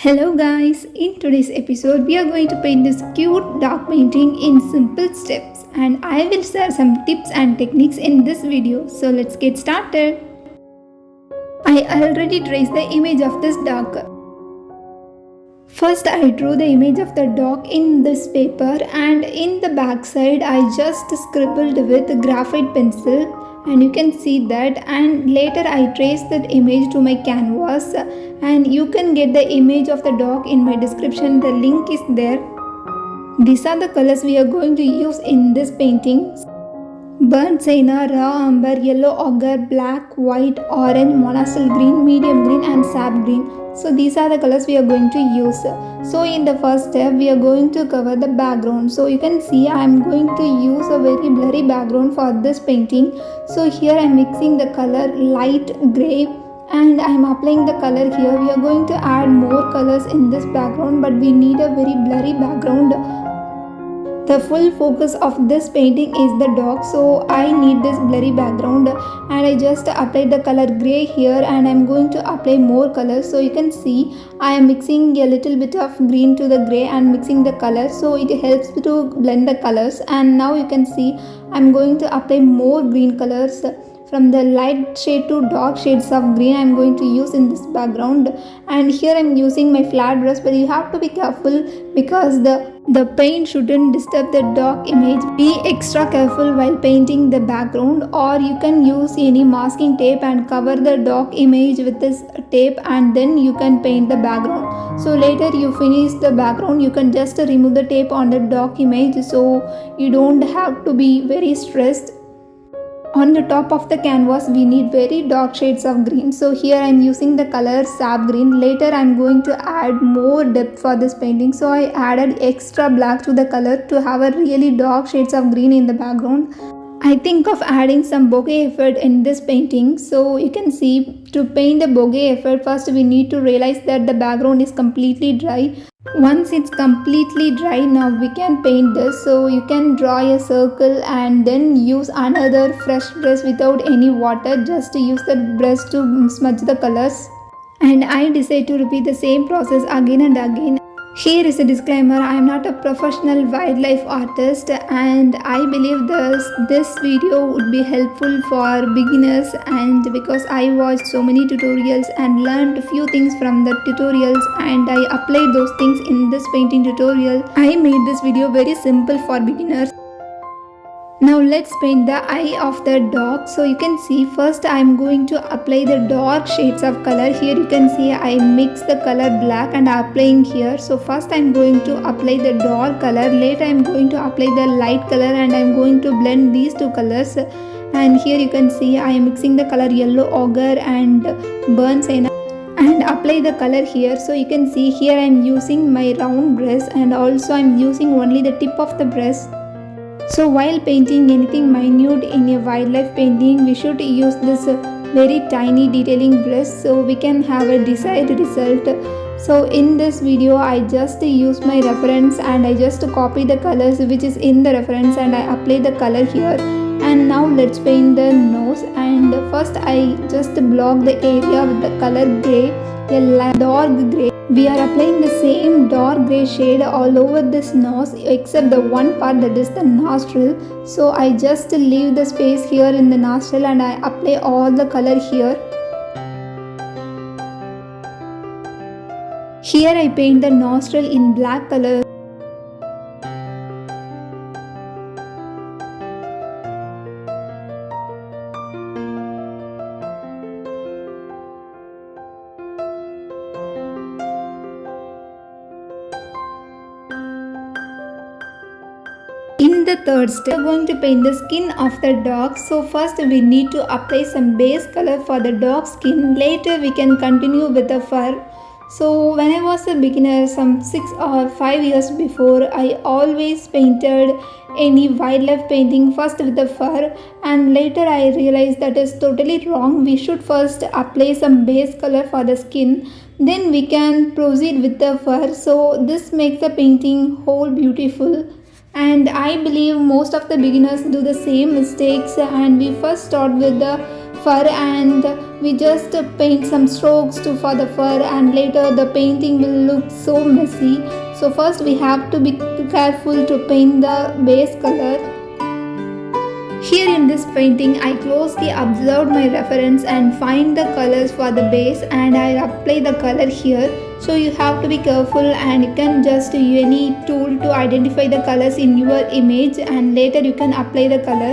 Hello guys, in today's episode we are going to paint this cute dog painting in simple steps and I will share some tips and techniques in this video. So let's get started. I already traced the image of this dog. First I drew the image of the dog in this paper and in the back side I just scribbled with graphite pencil and you can see that, and later I traced that image to my canvas and you can get the image of the dog in my description. The link is there. These are the colors we are going to use in this painting: burnt sienna, raw amber, yellow ochre, black, white, orange, monastel green, medium green and sap green. So these are the colors we are going to use. So in the first step we are going to cover the background. So you can see I am going to use a very blurry background for this painting. So here I am mixing the color light grey and I am applying the color here. We are going to add more colors in this background, but we need a very blurry background. The full focus of this painting is the dog, so I need this blurry background, and I just applied the color grey here and I'm going to apply more colors. So you can see I am mixing a little bit of green to the grey and mixing the colors, so it helps to blend the colors. And now you can see I'm going to apply more green colors. From the light shade to dark shades of green I'm going to use in this background, and here I'm using my flat brush, but you have to be careful because the paint shouldn't disturb the dog image. Be extra careful while painting the background, or you can use any masking tape and cover the dog image with this tape and then you can paint the background. So later you finish the background, you can just remove the tape on the dog image, so you don't have to be very stressed. On the top of the canvas we need very dark shades of green, so here I am using the color sap green. Later I am going to add more depth for this painting, so I added extra black to the color to have a really dark shades of green in the background. I think of adding some bokeh effect in this painting. So you can see, to paint the bokeh effect, first we need to realize that the background is completely dry. Once it's completely dry, now we can paint this. So you can draw a circle and then use another fresh brush without any water. Just use the brush to smudge the colors. And I decide to repeat the same process again and again. Here is a disclaimer, I am not a professional wildlife artist and I believe this video would be helpful for beginners, and because I watched so many tutorials and learned a few things from the tutorials and I applied those things in this painting tutorial. I made this video very simple for beginners. Now let's paint the eye of the dog. So you can see first I am going to apply the dark shades of color. Here you can see I mix the color black and applying here. So first I am going to apply the dark color, later I am going to apply the light color and I am going to blend these two colors. And here you can see I am mixing the color yellow ochre and burnt sienna and apply the color here. So you can see here I am using my round brush and also I am using only the tip of the brush. So while painting anything minute in a wildlife painting, we should use this very tiny detailing brush so we can have a desired result. So in this video I just use my reference and I just copy the colors which is in the reference and I apply the color here. And now let's paint the nose, and first I just block the area with the color grey, a dark grey. We are applying the same dark grey shade all over this nose except the one part, that is the nostril. So I just leave the space here in the nostril and I apply all the color here. Here I paint the nostril in black color. In the third step, we are going to paint the skin of the dog. So first we need to apply some base color for the dog skin. Later we can continue with the fur. So when I was a beginner some 6 or 5 years before, I always painted any wildlife painting first with the fur, and later I realized that is totally wrong. We should first apply some base color for the skin, then we can proceed with the fur. So this makes the painting whole beautiful. And I believe most of the beginners do the same mistakes, and we first start with the fur and we just paint some strokes for the fur, and later the painting will look so messy. So first we have to be careful to paint the base color. Here in this painting, I closely observed my reference and find the colors for the base, and I apply the color here. So you have to be careful, and you can just use any tool to identify the colors in your image, and later you can apply the color.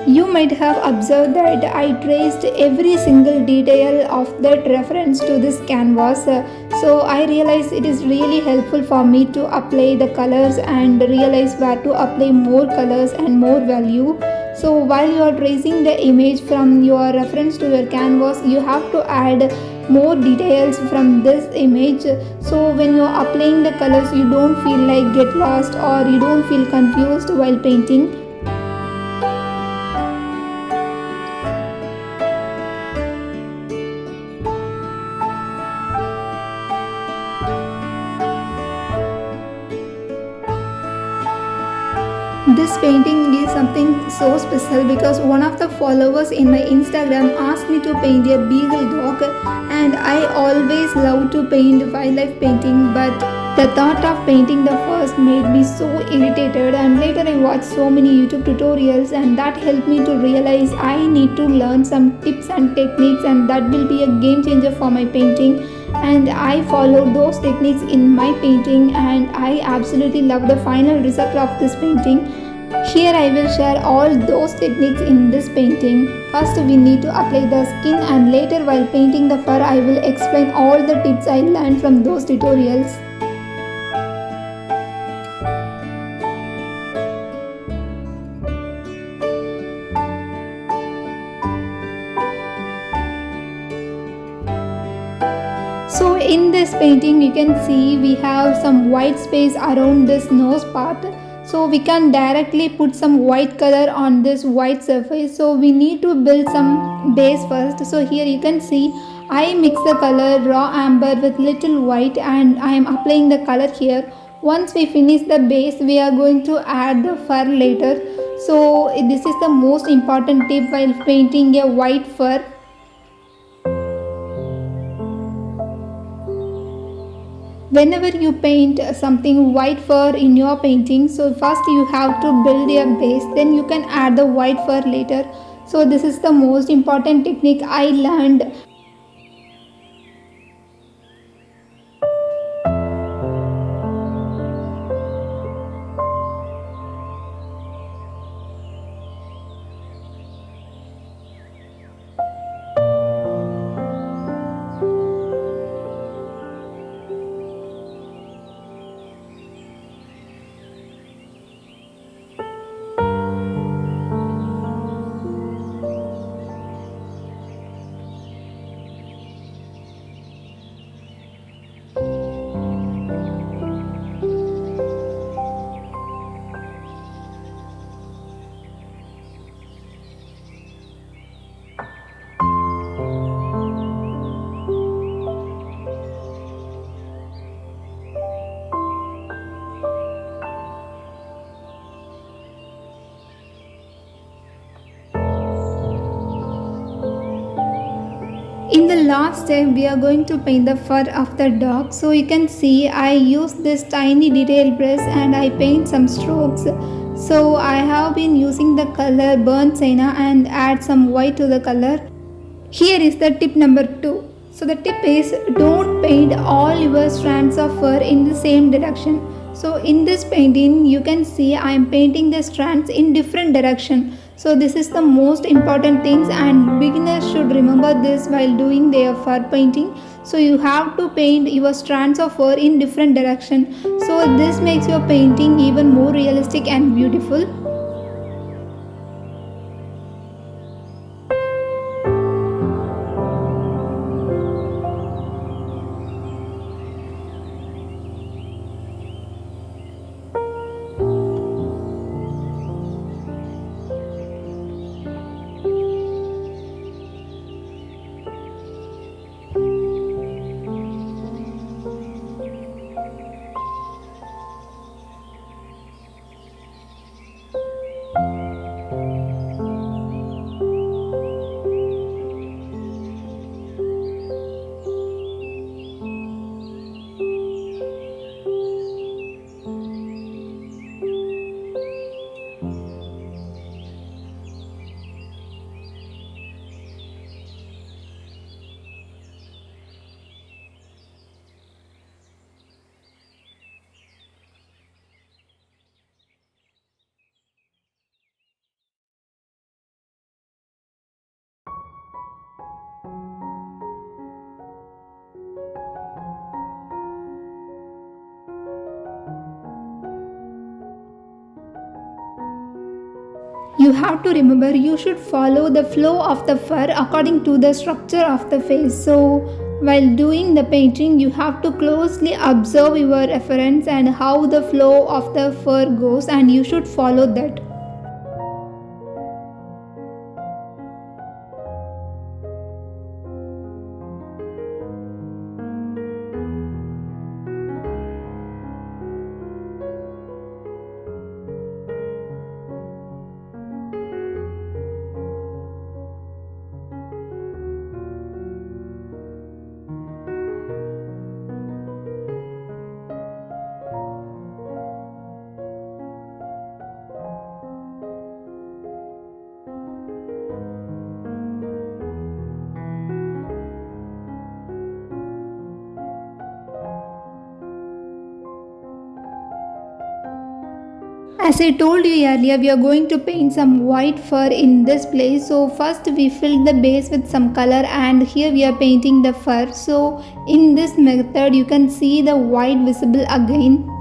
You might have observed that I traced every single detail of that reference to this canvas. So I realized it is really helpful for me to apply the colors and realize where to apply more colors and more value. So while you are tracing the image from your reference to your canvas, you have to add more details from this image. So when you are applying the colors, you don't feel like get lost or you don't feel confused while painting. This painting is something so special because one of the followers in my Instagram asked me to paint a beagle dog, and I always love to paint wildlife painting, but the thought of painting the first made me so irritated, and later I watched so many YouTube tutorials, and that helped me to realize I need to learn some tips and techniques, and that will be a game changer for my painting. And I followed those techniques in my painting, and I absolutely love the final result of this painting. Here I will share all those techniques in this painting. First we need to apply the skin, and later while painting the fur I will explain all the tips I learned from those tutorials. So in this painting you can see we have some white space around this nose part. So we can directly put some white color on this white surface. So we need to build some base first. So here you can see I mix the color raw amber with little white, and I am applying the color here. Once we finish the base, we are going to add the fur later. So this is the most important tip while painting a white fur. Whenever you paint something white fur in your painting, so first you have to build your base, then you can add the white fur later. So this is the most important technique I learned. In the last step, we are going to paint the fur of the dog. So you can see I use this tiny detail brush and I paint some strokes. So I have been using the color burnt sienna and add some white to the color. Here is the tip number 2. So the tip is don't paint all your strands of fur in the same direction. So in this painting you can see I am painting the strands in different direction. So this is the most important things, and beginners should remember this while doing their fur painting. So you have to paint your strands of fur in different direction. So this makes your painting even more realistic and beautiful. You have to remember you should follow the flow of the fur according to the structure of the face. So while doing the painting, you have to closely observe your reference and how the flow of the fur goes, and you should follow that. As I told you earlier, we are going to paint some white fur in this place. So first we filled the base with some color, and here we are painting the fur. So in this method you can see the white visible again.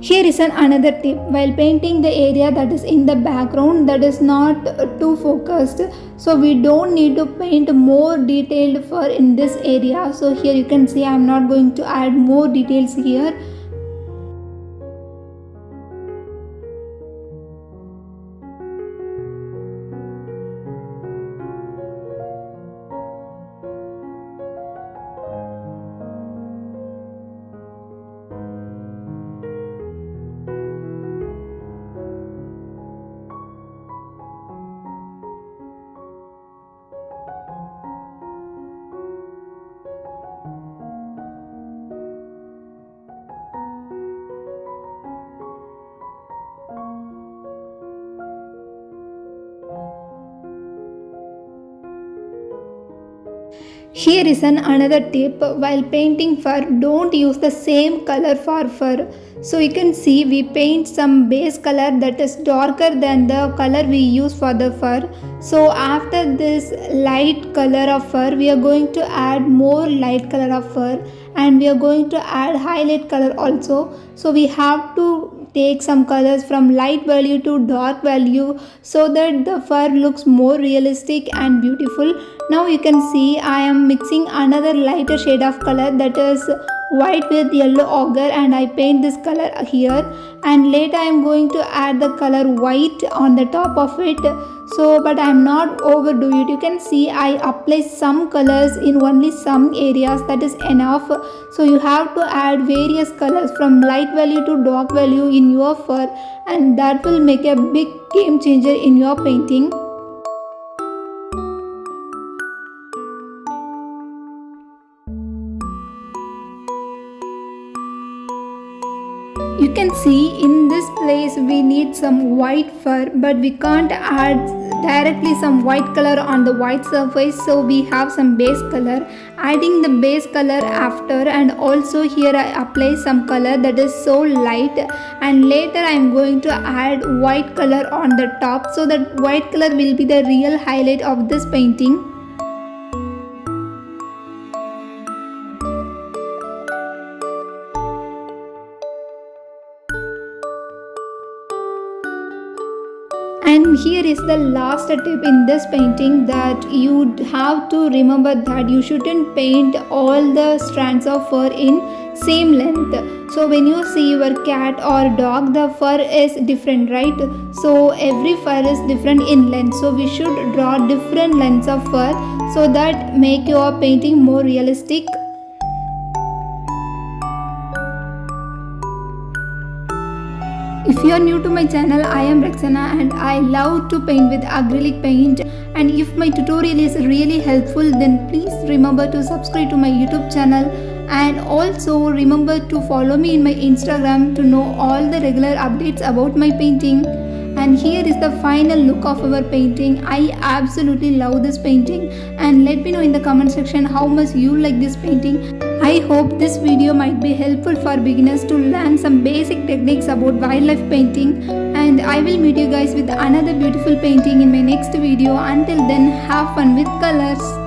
Here is another tip. While painting the area that is in the background, that is not too focused, so we don't need to paint more detailed fur in this area. So here you can see I am not going to add more details here. Here is another tip. While painting fur, don't use the same color for fur. So you can see we paint some base color that is darker than the color we use for the fur. So after this light color of fur, we are going to add more light color of fur, and we are going to add highlight color also. So we have to take some colors from light value to dark value so that the fur looks more realistic and beautiful. Now you can see I am mixing another lighter shade of color, that is white with yellow ochre, and I paint this color here, and later I am going to add the color white on the top of it. So but I am not overdo it. You can see I apply some colors in only some areas, that is enough. So you have to add various colors from light value to dark value in your fur, and that will make a big game changer in your painting. You can see in this place we need some white fur, but we can't add directly some white color on the white surface, so we have some base color. Adding the base color after, and also here I apply some color that is so light, and later I am going to add white color on the top, so that white color will be the real highlight of this painting. And here is the last tip in this painting, that you have to remember that you shouldn't paint all the strands of fur in same length. So when you see your cat or dog, the fur is different, right? So every fur is different in length, so we should draw different lengths of fur so that make your painting more realistic. If you are new to my channel, I am Raksana and I love to paint with acrylic paint. And if my tutorial is really helpful, then please remember to subscribe to my YouTube channel And also remember to follow me in my Instagram to know all the regular updates about my painting. And here is the final look of our painting. I absolutely love this painting, and let me know in the comment section how much you like this painting. I hope this video might be helpful for beginners to learn some basic techniques about wildlife painting, and I will meet you guys with another beautiful painting in my next video. Until then, have fun with colors.